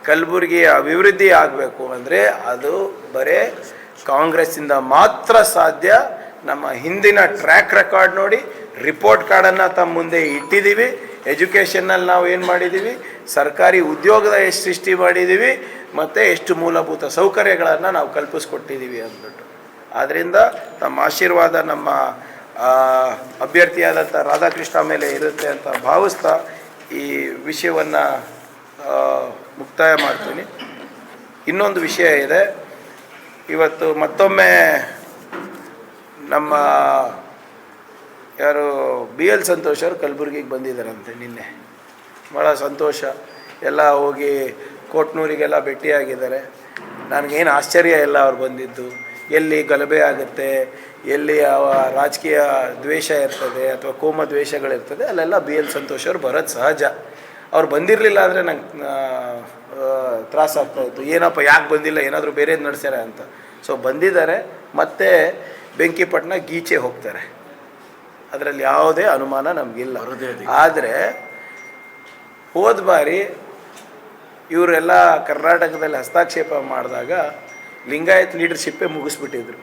ಕಲಬುರಗಿ ಅಭಿವೃದ್ಧಿ ಆಗಬೇಕು ಅಂದರೆ ಅದು ಬರೀ ಕಾಂಗ್ರೆಸ್ಸಿಂದ ಮಾತ್ರ ಸಾಧ್ಯ. ನಮ್ಮ ಹಿಂದಿನ ಟ್ರ್ಯಾಕ್ ರೆಕಾರ್ಡ್ ನೋಡಿ, ರಿಪೋರ್ಟ್ ಕಾರ್ಡನ್ನು ತಮ್ಮ ಮುಂದೆ ಇಟ್ಟಿದ್ದೀವಿ. ಎಜುಕೇಷನ್ನಲ್ಲಿ ನಾವು ಏನು ಮಾಡಿದ್ದೀವಿ, ಸರ್ಕಾರಿ ಉದ್ಯೋಗದ ಎಷ್ಟು ಸೃಷ್ಟಿ ಮಾಡಿದ್ದೀವಿ, ಮತ್ತು ಎಷ್ಟು ಮೂಲಭೂತ ಸೌಕರ್ಯಗಳನ್ನು ನಾವು ಕಲ್ಪಿಸ್ಕೊಟ್ಟಿದ್ದೀವಿ ಅಂದ್ಬಿಟ್ಟು. ಆದ್ದರಿಂದ ತಮ್ಮ ಆಶೀರ್ವಾದ ನಮ್ಮ ಅಭ್ಯರ್ಥಿಯಾದಂಥ ರಾಧಾಕೃಷ್ಣ ಮೇಲೆ ಇರುತ್ತೆ ಅಂತ ಭಾವಿಸ್ತಾ ಈ ವಿಷಯವನ್ನು ಮುಕ್ತಾಯ ಮಾಡ್ತೀನಿ. ಇನ್ನೊಂದು ವಿಷಯ ಇದೆ. ಇವತ್ತು ಮತ್ತೊಮ್ಮೆ ನಮ್ಮ ಯಾರು BL ಸಂತೋಷ್ ಅವರು ಕಲಬುರಗಿಗೆ ಬಂದಿದ್ದಾರಂತೆ. ನಿನ್ನೆ ಭಾಳ ಸಂತೋಷ. ಎಲ್ಲ ಹೋಗಿ ಕೋಟ್ನೂರಿಗೆಲ್ಲ ಭೇಟಿಯಾಗಿದ್ದಾರೆ. ನನಗೇನು ಆಶ್ಚರ್ಯ ಇಲ್ಲ ಅವ್ರು ಬಂದಿದ್ದು. ಎಲ್ಲಿ ಗಲಭೆ ಆಗುತ್ತೆ, ಎಲ್ಲಿ ರಾಜಕೀಯ ದ್ವೇಷ ಇರ್ತದೆ ಅಥವಾ ಕೋಮ ದ್ವೇಷಗಳಿರ್ತದೆ, ಅಲ್ಲೆಲ್ಲ BL ಸಂತೋಷ್ ಅವರು ಬರೋದು ಸಹಜ. ಅವ್ರು ಬಂದಿರಲಿಲ್ಲ ಅಂದರೆ ನಂಗೆ ತ್ರಾಸಾಗ್ತಾಯಿತ್ತು. ಏನಪ್ಪ ಯಾಕೆ ಬಂದಿಲ್ಲ, ಏನಾದರೂ ಬೇರೆದು ನಡೆಸ್ಯಾರ ಅಂತ. ಸೊ ಬಂದಿದ್ದಾರೆ, ಮತ್ತೆ ಬೆಂಕಿಪಟ್ಟಣ ಗೀಚೆ ಹೋಗ್ತಾರೆ, ಅದರಲ್ಲಿ ಯಾವುದೇ ಅನುಮಾನ ನಮಗಿಲ್ಲ. ಆದರೆ ಹೋದ ಬಾರಿ ಇವರೆಲ್ಲ ಕರ್ನಾಟಕದಲ್ಲಿ ಹಸ್ತಕ್ಷೇಪ ಮಾಡಿದಾಗ ಲಿಂಗಾಯತ್ ಲೀಡರ್ಶಿಪ್ಪೇ ಮುಗಿಸ್ಬಿಟ್ಟಿದ್ರು.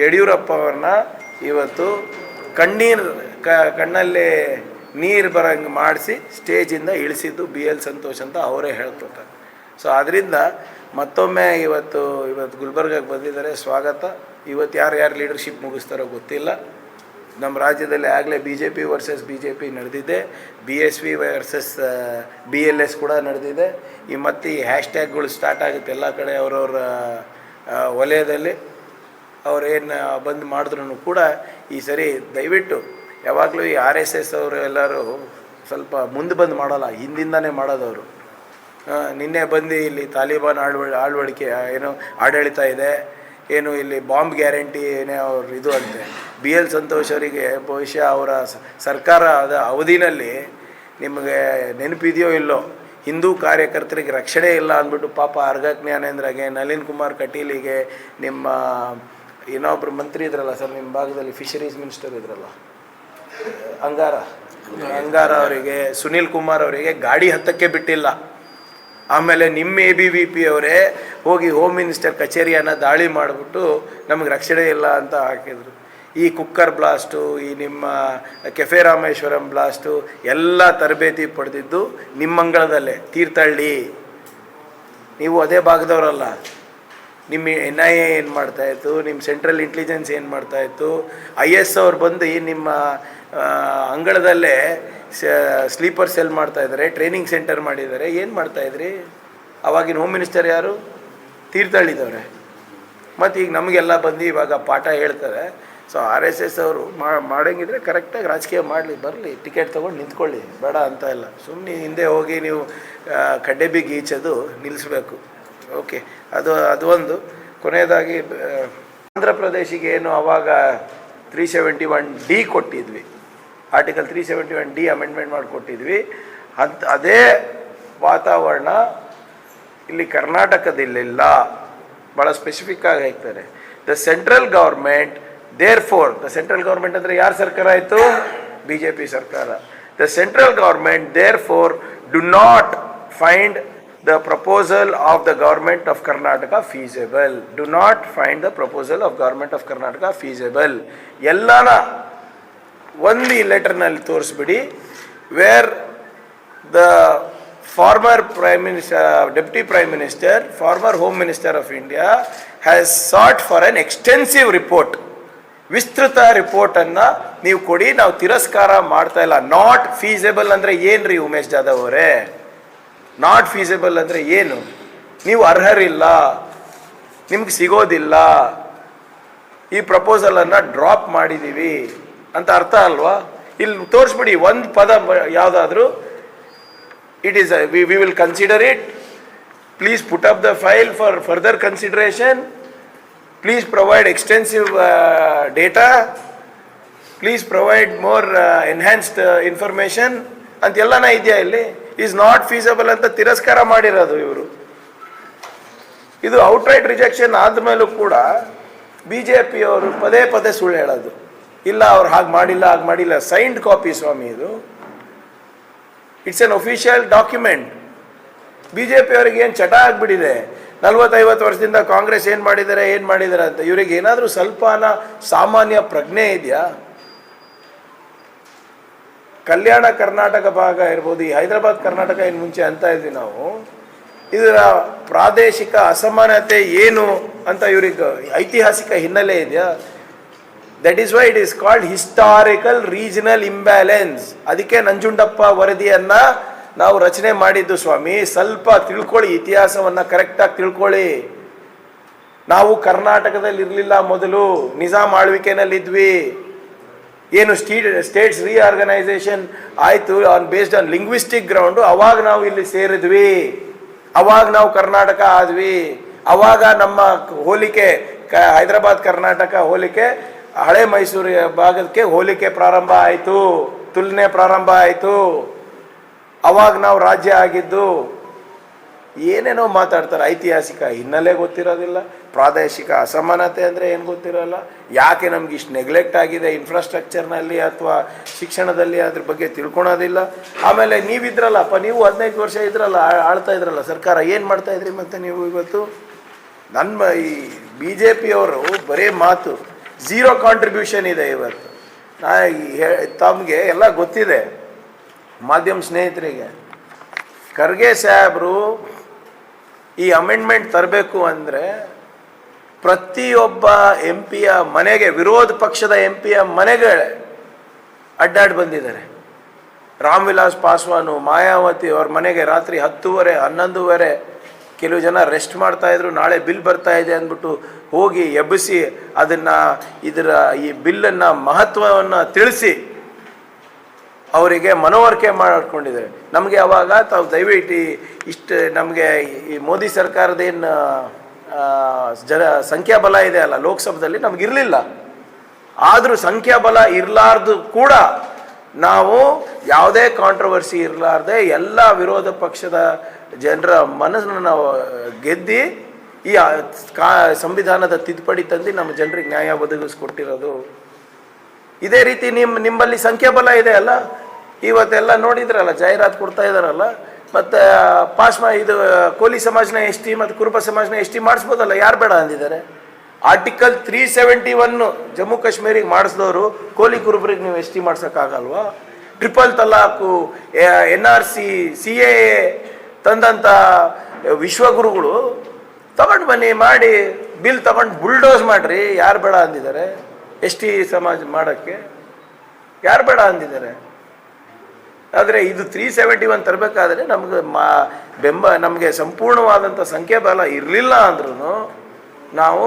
ಯಡಿಯೂರಪ್ಪ ಅವ್ರನ್ನ ಇವತ್ತು ಕಣ್ಣಲ್ಲಿ ನೀರು ಬರೋಂಗೆ ಮಾಡಿಸಿ ಸ್ಟೇಜಿಂದ ಇಳಿಸಿದ್ದು BL ಸಂತೋಷ್ ಅಂತ ಅವರೇ ಹೇಳ್ಕೊತಾರೆ. ಸೊ ಅದರಿಂದ ಮತ್ತೊಮ್ಮೆ ಇವತ್ತು ಗುಲ್ಬರ್ಗಕ್ಕೆ ಬಂದಿದ್ದಾರೆ, ಸ್ವಾಗತ. ಇವತ್ತು ಯಾರು ಲೀಡರ್ಶಿಪ್ ಮುಗಿಸ್ತಾರೋ ಗೊತ್ತಿಲ್ಲ. ನಮ್ಮ ರಾಜ್ಯದಲ್ಲಿ ಆಗಲೇ BJP ವರ್ಸಸ್ BJP ನಡೆದಿದೆ, BSV ವರ್ಸಸ್ BLS ಕೂಡ ನಡೆದಿದೆ. ಮತ್ತು ಈ ಹ್ಯಾಶ್ಟ್ಯಾಗ್ಗಳು ಸ್ಟಾರ್ಟ್ ಆಗುತ್ತೆ ಎಲ್ಲ ಕಡೆ ಅವರವ್ರ ವಲಯದಲ್ಲಿ. ಅವರೇನು ಬಂದು ಮಾಡಿದ್ರು ಕೂಡ ಈ ಸರಿ ದಯವಿಟ್ಟು ಯಾವಾಗಲೂ ಈ RSS ಅವರು ಎಲ್ಲರೂ ಸ್ವಲ್ಪ ಮುಂದೆ ಬಂದು ಮಾಡೋಲ್ಲ, ಹಿಂದಿಂದನೇ ಮಾಡೋದವರು. ನಿನ್ನೆ ಬಂದು ಇಲ್ಲಿ ತಾಲಿಬಾನ್ ಆಳ್ವಡಿಕೆ ಏನೋ ಆಡಳಿತ ಇದೆ, ಏನು ಇಲ್ಲಿ ಬಾಂಬ್ ಗ್ಯಾರಂಟಿ ಏನೇ ಅವ್ರು ಇದು ಅಂತೆ. BL ಸಂತೋಷ್ ಅವರಿಗೆ ಬಹುಶಃ ಅವರ ಸರ್ಕಾರದ ಅವಧಿನಲ್ಲಿ ನಿಮಗೆ ನೆನಪಿದೆಯೋ ಇಲ್ಲೋ, ಹಿಂದೂ ಕಾರ್ಯಕರ್ತರಿಗೆ ರಕ್ಷಣೆ ಇಲ್ಲ ಅಂದ್ಬಿಟ್ಟು ಪಾಪ ಅರ್ಗ ಜ್ಞಾನೇಂದ್ರಗೆ, ನಳಿನ್ ಕುಮಾರ್ ಕಟೀಲಿಗೆ, ನಿಮ್ಮ ಇನ್ನೊಬ್ಬರು ಮಂತ್ರಿ ಇದ್ರಲ್ಲ ಸರ್ ನಿಮ್ಮ ಭಾಗದಲ್ಲಿ, ಫಿಶರೀಸ್ ಮಿನಿಸ್ಟರ್ ಇದ್ರಲ್ಲ ಅಂಗಾರ ಅವರಿಗೆ, ಸುನೀಲ್ ಕುಮಾರ್ ಅವರಿಗೆ ಗಾಡಿ ಹತ್ತಕ್ಕೆ ಬಿಟ್ಟಿಲ್ಲ. ಆಮೇಲೆ ನಿಮ್ಮ ABVP ಅವರೇ ಹೋಗಿ ಹೋಮ್ ಮಿನಿಸ್ಟರ್ ಕಚೇರಿಯನ್ನು ದಾಳಿ ಮಾಡಿಬಿಟ್ಟು ನಮಗೆ ರಕ್ಷಣೆ ಇಲ್ಲ ಅಂತ ಹಾಕಿದರು. ಈ ಕುಕ್ಕರ್ ಬ್ಲಾಸ್ಟು, ಈ ನಿಮ್ಮ ಕೆಫೆ ರಾಮೇಶ್ವರಂ ಬ್ಲಾಸ್ಟು ಎಲ್ಲ ತರಬೇತಿ ಪಡೆದಿದ್ದು ನಿಮ್ಮಂಗಳದಲ್ಲೇ, ತೀರ್ಥಹಳ್ಳಿ. ನೀವು ಅದೇ ಭಾಗದವರಲ್ಲ. ನಿಮ್ಮ NIA ಏನು ಮಾಡ್ತಾಯಿತ್ತು, ನಿಮ್ಮ ಸೆಂಟ್ರಲ್ ಇಂಟೆಲಿಜೆನ್ಸ್ ಏನು ಮಾಡ್ತಾಯಿತ್ತು, IS ಅವ್ರು ಬಂದು ನಿಮ್ಮ ಅಂಗಳದಲ್ಲೇ ಸ್ಲೀಪರ್ ಸೆಲ್ ಮಾಡ್ತಾಯಿದ್ದಾರೆ, ಟ್ರೈನಿಂಗ್ ಸೆಂಟರ್ ಮಾಡಿದ್ದಾರೆ. ಏನು ಮಾಡ್ತಾಯಿದ್ರಿ? ಅವಾಗಿನ ಹೋಮ್ ಮಿನಿಸ್ಟರ್ ಯಾರು? ತೀರ್ಥಹಳ್ಳಿದವ್ರೆ. ಮತ್ತು ಈಗ ನಮಗೆಲ್ಲ ಬಂದು ಇವಾಗ ಪಾಠ ಹೇಳ್ತಾರೆ. ಸೊ RSS ಅವರು ಮಾಡೋಂಗಿದ್ರೆ ಕರೆಕ್ಟಾಗಿ ರಾಜಕೀಯ ಮಾಡಲಿ, ಬರಲಿ, ಟಿಕೆಟ್ ತೊಗೊಂಡು ನಿಂತ್ಕೊಳ್ಳಿ, ಬೇಡ ಅಂತ ಇಲ್ಲ. ಸುಮ್ಮನೆ ಹಿಂದೆ ಹೋಗಿ ನೀವು ಕಡ್ಡೆ ಬಿಗಿ ಈಚೋದು ನಿಲ್ಲಿಸ್ಬೇಕು. ಓಕೆ, ಅದು ಒಂದು. ಕೊನೆಯದಾಗಿ ಆಂಧ್ರ ಪ್ರದೇಶಿಗೆ ಏನು ಆವಾಗ 371D ಕೊಟ್ಟಿದ್ವಿ, ಆರ್ಟಿಕಲ್ 371D ಅಮೆಂಡ್ಮೆಂಟ್ ಮಾಡಿಕೊಟ್ಟಿದ್ವಿ. ಅದೇ ವಾತಾವರಣ ಇಲ್ಲಿ ಕರ್ನಾಟಕದಲ್ಲಿಲ್ಲ. ಭಾಳ ಸ್ಪೆಸಿಫಿಕ್ಕಾಗಿ ಹೇಳ್ತಾರೆ. The central government the central government ಅಂದರೆ ಯಾರ ಸರ್ಕಾರ ಆಯಿತು? BJP ಸರ್ಕಾರ. The central government do not find the proposal of the government of Karnataka feasible. Do not find the proposal of government of Karnataka feasible. ಎಲ್ಲಾನ ಒಂದು ಲೆಟರ್ನಲ್ಲಿ ತೋರಿಸ್ಬಿಡಿ. Where the former prime minister, deputy prime minister, former home minister of India has sought for an extensive report. ವಿಸ್ತೃತ ರಿಪೋರ್ಟನ್ನು ನೀವು ಕೊಡಿ, ನಾವು ತಿರಸ್ಕಾರ ಮಾಡ್ತಾ ಇಲ್ಲ. ನಾಟ್ ಫೀಸಿಬಲ್ ಅಂದರೆ ಏನು ರೀ ಉಮೇಶ್ ಜಾಧವ್ ಅವರೇ? ನಾಟ್ ಫೀಸಿಬಲ್ ಅಂದರೆ ಏನು? ನೀವು ಅರ್ಹರಿಲ್ಲ, ನಿಮ್ಗೆ ಸಿಗೋದಿಲ್ಲ, ಈ ಪ್ರಪೋಸಲನ್ನು ಡ್ರಾಪ್ ಮಾಡಿದ್ದೀವಿ ಅಂತ ಅರ್ಥ ಅಲ್ವಾ? ಇಲ್ಲಿ ತೋರಿಸ್ಬಿಡಿ ಒಂದು ಪದ ಯಾವುದಾದ್ರೂ. It is we will consider it, please put up the file for further consideration, please provide extensive data, please provide more enhanced information ಅಂತೆಲ್ಲನ ಇದೆಯಾ ಇಲ್ಲಿ? ಈಸ್ ನಾಟ್ ಫೀಸಬಲ್ ಅಂತ ತಿರಸ್ಕಾರ ಮಾಡಿರೋದು ಇವರು. ಇದು ಔಟ್ರೈಟ್ ರಿಜೆಕ್ಷನ್ ಆದಮೇಲೂ ಕೂಡ BJP ಅವರು ಪದೇ ಪದೇ ಸುಳ್ಳು ಹೇಳೋದು. ಇಲ್ಲ ಅವ್ರು ಹಾಗೆ ಮಾಡಿಲ್ಲ. ಸೈನ್ಡ್ ಕಾಪಿ ಸ್ವಾಮಿ ಇದು. It's an official document. BJP ಅವರಿಗೆ ಏನು ಚಟ ಆಗಿಬಿಟ್ಟಿದೆ. 40-50 ವರ್ಷದಿಂದ ಕಾಂಗ್ರೆಸ್ ಏನು ಮಾಡಿದ್ದಾರೆ ಅಂತ. ಇವರಿಗೆ ಏನಾದರೂ ಸ್ವಲ್ಪನ ಸಾಮಾನ್ಯ ಪ್ರಜ್ಞೆ ಇದೆಯಾ? ಕಲ್ಯಾಣ ಕರ್ನಾಟಕ ಭಾಗ ಇರ್ಬೋದು, ಈ ಹೈದರಾಬಾದ್ ಕರ್ನಾಟಕ ಇನ್ನು ಮುಂಚೆ ಅಂತ ಇದ್ವಿ ನಾವು, ಇದರ ಪ್ರಾದೇಶಿಕ ಅಸಮಾನತೆ ಏನು ಅಂತ ಇವ್ರಿಗೆ ಐತಿಹಾಸಿಕ ಹಿನ್ನೆಲೆ ಇದೆಯಾ? That is why it is called historical regional imbalance. ಅದಕ್ಕೆ ನಂಜುಂಡಪ್ಪ ವರದಿಯನ್ನ ನಾವು ರಚನೆ ಮಾಡಿದ್ದು ಸ್ವಾಮಿ. ಸ್ವಲ್ಪ ತಿಳ್ಕೊಳ್ಳಿ, ಇತಿಹಾಸವನ್ನ ಕರೆಕ್ಟಾಗಿ ತಿಳ್ಕೊಳ್ಳಿ. ನಾವು ಕರ್ನಾಟಕದಲ್ಲಿ ಇರಲಿಲ್ಲ, ಮೊದಲು ನಿಜಾಮ್ ಆಳ್ವಿಕೆನಲ್ಲಿದ್ವಿ. ಏನು ಸ್ಟೇಟ್ಸ್ ರೀಆರ್ಗನೈಸೇಷನ್ ಆಯಿತು ಬೇಸ್ಡ್ ಆನ್ ಲಿಂಗ್ವಿಸ್ಟಿಕ್ ಗ್ರೌಂಡು, ಅವಾಗ ನಾವು ಇಲ್ಲಿ ಸೇರಿದ್ವಿ, ಅವಾಗ ನಾವು ಕರ್ನಾಟಕ ಆದ್ವಿ. ಅವಾಗ ನಮ್ಮ ಹೋಲಿಕೆ ಹೈದರಾಬಾದ್ ಕರ್ನಾಟಕ ಹೋಲಿಕೆ ಹಳೆ ಮೈಸೂರು ಭಾಗಕ್ಕೆ ಹೋಲಿಕೆ ಪ್ರಾರಂಭ ಆಯಿತು, ತುಲನೆ ಪ್ರಾರಂಭ ಆಯಿತು. ಅವಾಗ ನಾವು ರಾಜ್ಯ ಆಗಿದ್ದು. ಏನೇನೋ ಮಾತಾಡ್ತಾರೆ, ಐತಿಹಾಸಿಕ ಹಿನ್ನೆಲೆ ಗೊತ್ತಿರೋದಿಲ್ಲ, ಪ್ರಾದೇಶಿಕ ಅಸಮಾನತೆ ಅಂದರೆ ಏನು ಗೊತ್ತಿರೋಲ್ಲ. ಯಾಕೆ ನಮ್ಗೆ ಇಷ್ಟು ನೆಗ್ಲೆಕ್ಟ್ ಆಗಿದೆ ಇನ್ಫ್ರಾಸ್ಟ್ರಕ್ಚರ್ನಲ್ಲಿ ಅಥವಾ ಶಿಕ್ಷಣದಲ್ಲಿ, ಅದ್ರ ಬಗ್ಗೆ ತಿಳ್ಕೊಳೋದಿಲ್ಲ. ಆಮೇಲೆ ನೀವಿದ್ರಲ್ಲಪ್ಪ, ನೀವು 15 ವರ್ಷ ಇದ್ರಲ್ಲ, ಆಳ್ತಾ ಇದ್ರಲ್ಲ ಸರ್ಕಾರ, ಏನು ಮಾಡ್ತಾ ಇದ್ರಿ ಮತ್ತೆ ನೀವು ಇವತ್ತು? ಈ BJP ಅವರು ಬರೀ ಮಾತು, ಝೀರೋ ಕಾಂಟ್ರಿಬ್ಯೂಷನ್ ಇದೆ ಇವತ್ತು. ತಮಗೆ ಎಲ್ಲ ಗೊತ್ತಿದೆ, ಮಾಧ್ಯಮ ಸ್ನೇಹಿತರಿಗೆ. ಖರ್ಗೆ ಸಾಹೇಬರು ಈ ಅಮೆಂಡ್ಮೆಂಟ್ ತರಬೇಕು ಅಂದರೆ ಪ್ರತಿಯೊಬ್ಬ MP ಮನೆಗೆ, ವಿರೋಧ ಪಕ್ಷದ MP ಮನೆಗೆ ಅಡ್ಡಾಡಿ ಬಂದಿದ್ದಾರೆ. ರಾಮ್ ವಿಲಾಸ್ ಪಾಸ್ವಾನು, ಮಾಯಾವತಿ ಅವ್ರ ಮನೆಗೆ ರಾತ್ರಿ 10:30, 11:30 ಕೆಲವು ಜನ ರೆಸ್ಟ್ ಮಾಡ್ತಾಯಿದ್ರು. ನಾಳೆ ಬಿಲ್ ಬರ್ತಾ ಇದೆ ಅಂದ್ಬಿಟ್ಟು ಹೋಗಿ ಎಬ್ಬಿಸಿ ಈ ಬಿಲ್ಲನ್ನು ಮಹತ್ವವನ್ನು ತಿಳಿಸಿ ಅವರಿಗೆ ಮನವರಿಕೆ ಮಾಡ್ಕೊಂಡಿದ್ದಾರೆ. ನಮಗೆ ಅವಾಗ ತಾವು ದಯವಿಟ್ಟು ಇಷ್ಟು ನಮಗೆ ಈ ಮೋದಿ ಸರ್ಕಾರದೇನು ಸಂಖ್ಯಾಬಲ ಇದೆ ಅಲ್ಲ ಲೋಕಸಭೆಯಲ್ಲಿ, ನಮಗಿರಲಿಲ್ಲ. ಆದರೂ ಸಂಖ್ಯಾಬಲ ಇರಲಾರ್ದು ಕೂಡ ನಾವು ಯಾವುದೇ ಕಾಂಟ್ರವರ್ಸಿ ಇರಲಾರ್ದೆ ಎಲ್ಲ ವಿರೋಧ ಪಕ್ಷದ ಜನರ ಮನಸ್ಸನ್ನು ನಾವು ಗೆದ್ದು ಈ ಸಂವಿಧಾನದ ತಿದ್ದುಪಡಿ ತಂದು ನಮ್ಮ ಜನರಿಗೆ ನ್ಯಾಯ ಒದಗಿಸ್ಕೊಟ್ಟಿರೋದು. ಇದೇ ರೀತಿ ನಿಮ್ಮಲ್ಲಿ ಸಂಖ್ಯಾಬಲ ಇದೆ ಅಲ್ಲ, ಇವತ್ತೆಲ್ಲ ನೋಡಿದ್ರಲ್ಲ, ಜಾಹೀರಾತು ಕೊಡ್ತಾ ಇದ್ದಾರಲ್ಲ. ಮತ್ತು ಇದು ಕೋಲಿ ಸಮಾಜನ ST ಮತ್ತು ಕುರುಬ ಸಮಾಜನ ST ಮಾಡಿಸ್ಬೋದಲ್ಲ, ಯಾರು ಬೇಡ ಅಂದಿದ್ದಾರೆ? ಆರ್ಟಿಕಲ್ 371 ಜಮ್ಮು ಕಾಶ್ಮೀರಿಗೆ ಮಾಡಿಸಿದವರು ಕೋಲಿ ಕುರುಬರಿಗೆ ನೀವು ST ಮಾಡ್ಸೋಕ್ಕಾಗಲ್ವಾ? ಟ್ರಿಪಲ್ ತಲಾಕು, NRC, CAA ತಂದಂಥ ವಿಶ್ವಗುರುಗಳು ತಗೊಂಡು ಬನ್ನಿ, ಮಾಡಿ ಬಿಲ್ ತಗೊಂಡು ಬುಲ್ಡೋಸ್ ಮಾಡಿರಿ. ಯಾರು ಬೇಡ ಅಂದಿದ್ದಾರೆ? ST ಸಮಾಜ ಮಾಡೋಕ್ಕೆ ಯಾರು ಬೇಡ ಅಂದಿದ್ದಾರೆ? ಆದರೆ ಇದು 371 ತರಬೇಕಾದ್ರೆ ನಮಗೆ ಸಂಪೂರ್ಣವಾದಂಥ ಸಂಖ್ಯಾಬಲ ಇರಲಿಲ್ಲ ಅಂದ್ರೂ ನಾವು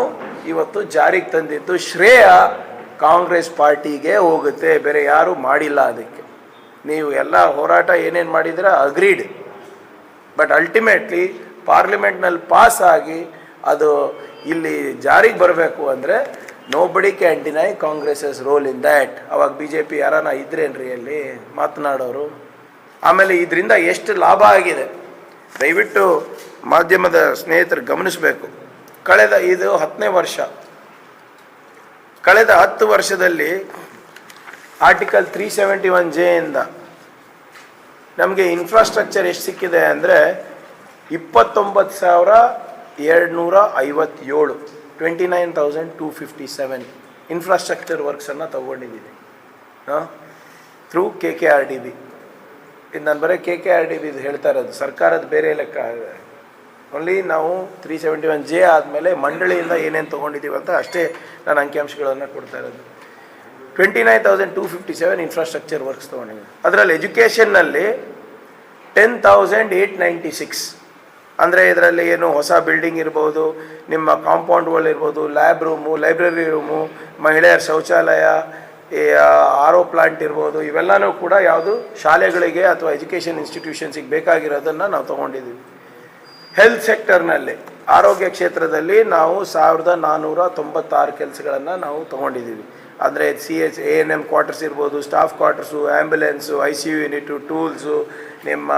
ಇವತ್ತು ಜಾರಿಗೆ ತಂದಿದ್ದು ಶ್ರೇಯ ಕಾಂಗ್ರೆಸ್ ಪಾರ್ಟಿಗೆ ಹೋಗುತ್ತೆ, ಬೇರೆ ಯಾರೂ ಮಾಡಿಲ್ಲ. ಅದಕ್ಕೆ ನೀವು ಎಲ್ಲ ಹೋರಾಟ ಏನೇನು ಮಾಡಿದ್ರೆ ಅಗ್ರೀಡ್, ಬಟ್ ಅಲ್ಟಿಮೇಟ್ಲಿ ಪಾರ್ಲಿಮೆಂಟ್ನಲ್ಲಿ ಪಾಸ್ ಆಗಿ ಅದು ಇಲ್ಲಿ ಜಾರಿಗೆ ಬರಬೇಕು ಅಂದರೆ nobody can deny Congress's role in that. ಅವಾಗ BJP ಯಾರಾನ ಇದ್ರೇನ್ರಿ ಅಲ್ಲಿ ಮಾತನಾಡೋರು? ಆಮೇಲೆ ಇದರಿಂದ ಎಷ್ಟು ಲಾಭ ಆಗಿದೆ ದಯವಿಟ್ಟು ಮಾಧ್ಯಮದ ಸ್ನೇಹಿತರು ಗಮನಿಸಬೇಕು. ಇದು 10ನೇ ವರ್ಷ. ಕಳೆದ 10 ವರ್ಷದಲ್ಲಿ ಆರ್ಟಿಕಲ್ 371J ಇಂದ ನಮಗೆ ಇನ್ಫ್ರಾಸ್ಟ್ರಕ್ಚರ್ ಎಷ್ಟು ಸಿಕ್ಕಿದೆ ಅಂದರೆ 29,257, 29,257 ಇನ್ಫ್ರಾಸ್ಟ್ರಕ್ಚರ್ ವರ್ಕ್ಸನ್ನು ತಗೊಂಡಿದ್ದೀವಿ ಥ್ರೂ KKRDB. ಇದು ನಾನು ಬರೀ KKRDB ಇದು ಹೇಳ್ತಾ ಇರೋದು, ಸರ್ಕಾರದ ಬೇರೆ ಲೆಕ್ಕ. ಓನ್ಲಿ ನಾವು 371J ಆದಮೇಲೆ ಮಂಡಳಿಯಿಂದ ಏನೇನು ತೊಗೊಂಡಿದ್ದೀವಿ ಅಂತ ಅಷ್ಟೇ ನಾನು ಅಂಕಿಅಂಶಗಳನ್ನು ಕೊಡ್ತಾ ಇರೋದು. 29,257 ಇನ್ಫ್ರಾಸ್ಟ್ರಕ್ಚರ್ ವರ್ಕ್ಸ್ ತೊಗೊಂಡಿದ್ದೀವಿ. ಅದರಲ್ಲಿ ಎಜುಕೇಷನ್ನಲ್ಲಿ 10,896 ಅಂದರೆ ಇದರಲ್ಲಿ ಏನು ಹೊಸ ಬಿಲ್ಡಿಂಗ್ ಇರ್ಬೋದು, ನಿಮ್ಮ ಕಾಂಪೌಂಡ್ಗಳಿರ್ಬೋದು, ಲ್ಯಾಬ್ ರೂಮು, ಲೈಬ್ರರಿ ರೂಮು, ಮಹಿಳೆಯರ ಶೌಚಾಲಯ, RO ಪ್ಲಾಂಟ್ ಇರ್ಬೋದು, ಇವೆಲ್ಲನೂ ಕೂಡ ಯಾವುದು ಶಾಲೆಗಳಿಗೆ ಅಥವಾ ಎಜುಕೇಷನ್ ಇನ್ಸ್ಟಿಟ್ಯೂಷನ್ಸಿಗೆ ಬೇಕಾಗಿರೋದನ್ನು ನಾವು ತೊಗೊಂಡಿದ್ದೀವಿ. ಹೆಲ್ತ್ ಸೆಕ್ಟರ್ನಲ್ಲಿ ಆರೋಗ್ಯ ಕ್ಷೇತ್ರದಲ್ಲಿ ನಾವು 1,496 ಕೆಲಸಗಳನ್ನು ನಾವು ತೊಗೊಂಡಿದ್ದೀವಿ. ಅಂದರೆ ANM ಕ್ವಾರ್ಟರ್ಸ್ ಇರ್ಬೋದು, staff quarters, ambulance, ICU unit, tools, ನಿಮ್ಮ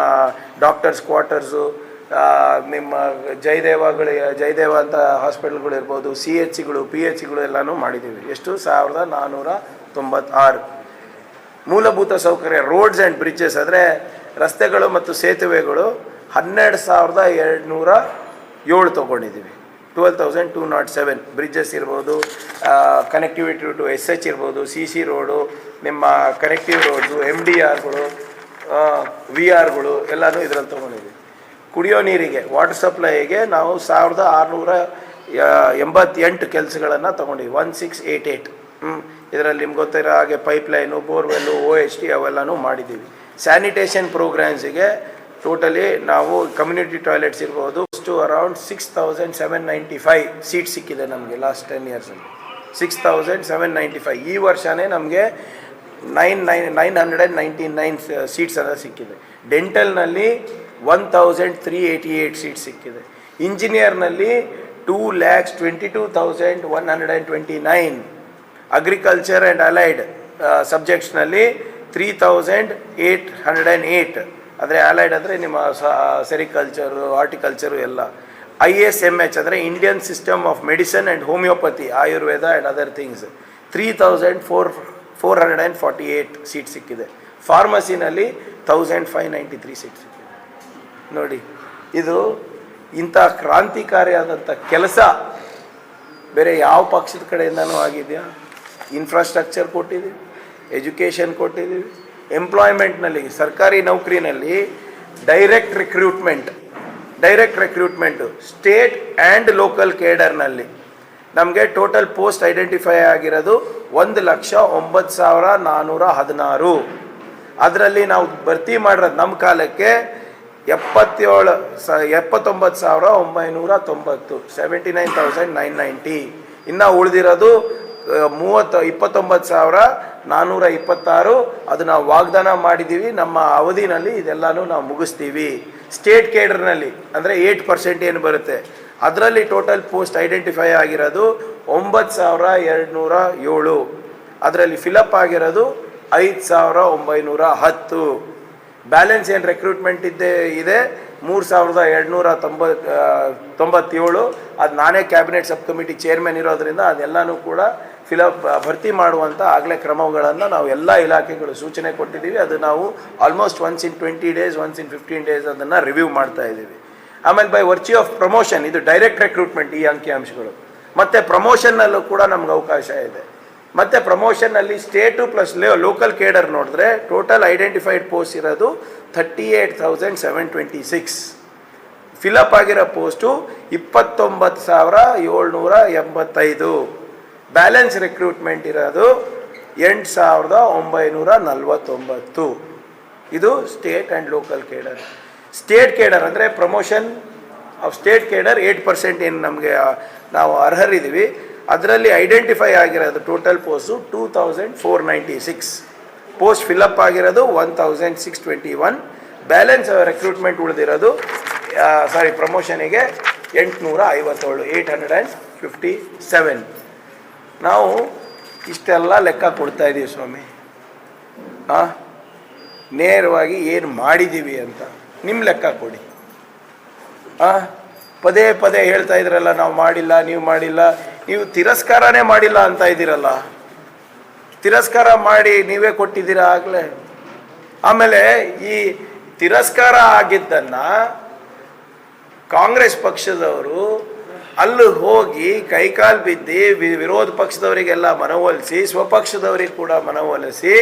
ಡಾಕ್ಟರ್ಸ್ ಕ್ವಾರ್ಟರ್ಸು, ನಿಮ್ಮ ಜಯದೇವ ಅಂತ ಹಾಸ್ಪಿಟಲ್ಗಳು ಇರ್ಬೋದು, CHಗಳು, PHಗಳು ಎಲ್ಲನೂ ಮಾಡಿದ್ದೀವಿ. ಎಷ್ಟು? 1,496. ಮೂಲಭೂತ ಸೌಕರ್ಯ ರೋಡ್ಸ್ ಆ್ಯಂಡ್ ಬ್ರಿಡ್ಜಸ್ ಅಂದರೆ ರಸ್ತೆಗಳು ಮತ್ತು ಸೇತುವೆಗಳು 12,207 ತೊಗೊಂಡಿದ್ದೀವಿ. 12,207 ಬ್ರಿಡ್ಜಸ್ ಇರ್ಬೋದು, ಕನೆಕ್ಟಿವಿಟಿ ಟು SH ಇರ್ಬೋದು, CC ರೋಡು, ನಿಮ್ಮ ಕನೆಕ್ಟಿವ್ ರೋಡ್ಸು, MDRಗಳು, VR ಎಲ್ಲನೂ ಇದರಲ್ಲಿ ತೊಗೊಂಡಿದ್ದೀವಿ. ಕುಡಿಯೋ ನೀರಿಗೆ ವಾಟರ್ ಸಪ್ಲೈಗೆ ನಾವು 1,688 ಕೆಲಸಗಳನ್ನು ತೊಗೊಂಡಿವಿ. 1688. ಇದರಲ್ಲಿ ನಿಮ್ಗೆ ಗೊತ್ತಿರೋ ಹಾಗೆ ಪೈಪ್ಲೈನು, ಬೋರ್ವೆಲ್ಲು, OHT ಅವೆಲ್ಲನೂ ಮಾಡಿದ್ದೀವಿ. ಸ್ಯಾನಿಟೇಷನ್ ಪ್ರೋಗ್ರಾಮ್ಸಿಗೆ ಟೋಟಲಿ ನಾವು ಕಮ್ಯುನಿಟಿ ಟಾಯ್ಲೆಟ್ಸ್ ಇರ್ಬೋದು ಅರೌಂಡ್ 6,795 ಸೀಟ್ ಸಿಕ್ಕಿದೆ ನಮಗೆ ಲಾಸ್ಟ್ 10 ಇಯರ್ಸಲ್ಲಿ. 6,795. ಈ ವರ್ಷವೇ ನಮಗೆ 999 ಸೀಟ್ಸ್ ಎಲ್ಲ ಸಿಕ್ಕಿದೆ. ಡೆಂಟಲ್ನಲ್ಲಿ 1,388 ಸೀಟ್ ಸಿಕ್ಕಿದೆ. ಇಂಜಿನಿಯರ್ನಲ್ಲಿ 2,22,129. ಅಗ್ರಿಕಲ್ಚರ್ ಆ್ಯಂಡ್ ಅಲೈಡ್ ಸಬ್ಜೆಕ್ಟ್ಸ್ನಲ್ಲಿ 3,808. ಅಂದರೆ ಅಲೈಡ್ ಅಂದರೆ ನಿಮ್ಮ ಸೆರಿಕಲ್ಚರು, ಹಾರ್ಟಿಕಲ್ಚರು ಎಲ್ಲ. ISMH ಅಂದರೆ Indian system of medicine and homeopathy, Ayurveda and other things 3,448 seat ಸಿಕ್ಕಿದೆ. ಫಾರ್ಮಸಿನಲ್ಲಿ 1,593 ಸೀಟ್ ಸಿಕ್ಕಿದೆ. ನೋಡಿ, ಇದು ಇಂಥ ಕ್ರಾಂತಿಕಾರಿಯಾದಂಥ ಕೆಲಸ ಬೇರೆ ಯಾವ ಪಕ್ಷದ ಕಡೆಯಿಂದನೂ ಆಗಿದೆಯಾ? ಇನ್ಫ್ರಾಸ್ಟ್ರಕ್ಚರ್ ಕೊಟ್ಟಿದ್ದೀವಿ, ಎಜುಕೇಷನ್ ಕೊಟ್ಟಿದ್ದೀವಿ, ಎಂಪ್ಲಾಯ್ಮೆಂಟ್ನಲ್ಲಿ ಸರ್ಕಾರಿ ನೌಕರಿನಲ್ಲಿ direct recruitment state and local ಕೇಡರ್ನಲ್ಲಿ ನಮಗೆ ಟೋಟಲ್ ಪೋಸ್ಟ್ ಐಡೆಂಟಿಫೈ ಆಗಿರೋದು 1,09,416. ಅದರಲ್ಲಿ ನಾವು ಭರ್ತಿ ಮಾಡಿರೋದು ನಮ್ಮ ಕಾಲಕ್ಕೆ 79,990, 79,990. ಇನ್ನು ಉಳಿದಿರೋದು 29,426. ಅದು ನಾವು ವಾಗ್ದಾನ ಮಾಡಿದ್ದೀವಿ, ನಮ್ಮ ಅವಧಿನಲ್ಲಿ ಇದೆಲ್ಲನೂ ನಾವು ಮುಗಿಸ್ತೀವಿ. ಸ್ಟೇಟ್ ಕೇಡರ್ನಲ್ಲಿ ಅಂದರೆ 8% ಏನು ಬರುತ್ತೆ, ಅದರಲ್ಲಿ ಟೋಟಲ್ ಪೋಸ್ಟ್ ಐಡೆಂಟಿಫೈ ಆಗಿರೋದು 9,207. ಅದರಲ್ಲಿ ಫಿಲಪ್ ಆಗಿರೋದು 5,910. ಬ್ಯಾಲೆನ್ಸ್ ಏನು ರೆಕ್ರೂಟ್ಮೆಂಟ್ ಇದೆ 3,297. ಅದು ನಾನೇ ಕ್ಯಾಬಿನೆಟ್ ಸಬ್ ಕಮಿಟಿ ಚೇರ್ಮನ್ ಇರೋದ್ರಿಂದ ಅದೆಲ್ಲನೂ ಕೂಡ ಭರ್ತಿ ಮಾಡುವಂಥ ಆಗಲೇ ಕ್ರಮಗಳನ್ನು ನಾವು ಎಲ್ಲ ಇಲಾಖೆಗಳು ಸೂಚನೆ ಕೊಟ್ಟಿದ್ದೀವಿ. ಅದು ನಾವು almost once in 20 days, once in 15 days ಅದನ್ನು ರಿವ್ಯೂ ಮಾಡ್ತಾ ಇದ್ದೀವಿ. ಆಮೇಲೆ ಬೈ ವರ್ಚ್ಯೂ ಆಫ್ ಪ್ರಮೋಷನ್, ಇದು ಡೈರೆಕ್ಟ್ ರೆಕ್ರೂಟ್ಮೆಂಟ್ ಈ ಅಂಕಿಅಂಶಗಳು. ಮತ್ತು ಪ್ರಮೋಷನ್ನಲ್ಲೂ ಕೂಡ ನಮ್ಗೆ ಅವಕಾಶ ಇದೆ. ಮತ್ತು ಪ್ರಮೋಷನ್ನಲ್ಲಿ ಸ್ಟೇಟು ಪ್ಲಸ್ ಲೋಕಲ್ ಕೇಡರ್ ನೋಡಿದ್ರೆ ಟೋಟಲ್ ಐಡೆಂಟಿಫೈಡ್ ಪೋಸ್ಟ್ ಇರೋದು 38,726. ಫಿಲಪ್ ಆಗಿರೋ ಪೋಸ್ಟು 29,785. ಬ್ಯಾಲೆನ್ಸ್ ರಿಕ್ರೂಟ್ಮೆಂಟ್ ಇರೋದು 8,949. ಇದು state and local cadre. State cadre ಅಂದರೆ ಪ್ರಮೋಷನ್ ಆಫ್ ಸ್ಟೇಟ್ ಕೇಡರ್ 8% ಏನು ನಮಗೆ ನಾವು ಅರ್ಹರಿದ್ದೀವಿ. ಅದರಲ್ಲಿ ಐಡೆಂಟಿಫೈ ಆಗಿರೋದು ಟೋಟಲ್ ಪೋಸ್ಟು 2,496. ಪೋಸ್ಟ್ ಫಿಲಪ್ ಆಗಿರೋದು 1,621. ಬ್ಯಾಲೆನ್ಸ್ ರಿಕ್ರೂಟ್ಮೆಂಟ್ ಉಳಿದಿರೋದು ಪ್ರಮೋಷನಿಗೆ 857, 857. ನಾವು ಇಷ್ಟೆಲ್ಲ ಲೆಕ್ಕ ಕೊಡ್ತಾ ಇದ್ದೀವಿ ಸ್ವಾಮಿ. ನೇರವಾಗಿ ಏನು ಮಾಡಿದ್ದೀವಿ ಅಂತ ನಿಮ್ಮ ಲೆಕ್ಕ ಕೊಡಿ. ಪದೇ ಪದೇ ಹೇಳ್ತಾ ಇದ್ರಲ್ಲ ನಾವು ಮಾಡಿಲ್ಲ, ನೀವು ಮಾಡಿಲ್ಲ, ನೀವು ತಿರಸ್ಕಾರನೇ ಮಾಡಿಲ್ಲ ಅಂತ ಇದ್ದೀರಲ್ಲ. ತಿರಸ್ಕಾರ ಮಾಡಿ ನೀವೇ ಕೊಟ್ಟಿದ್ದೀರಾ ಆಗಲೇ. ಆಮೇಲೆ ಈ ತಿರಸ್ಕಾರ ಆಗಿದ್ದನ್ನು ಕಾಂಗ್ರೆಸ್ ಪಕ್ಷದವರು ಅಲ್ಲಿ ಹೋಗಿ ಕೈಕಾಲು ಬಿದ್ದು ವಿರೋಧ ಪಕ್ಷದವರಿಗೆಲ್ಲ ಮನವೊಲಿಸಿ, ಸ್ವಪಕ್ಷದವರಿಗೆ ಕೂಡ ಮನವೊಲಿಸಿ,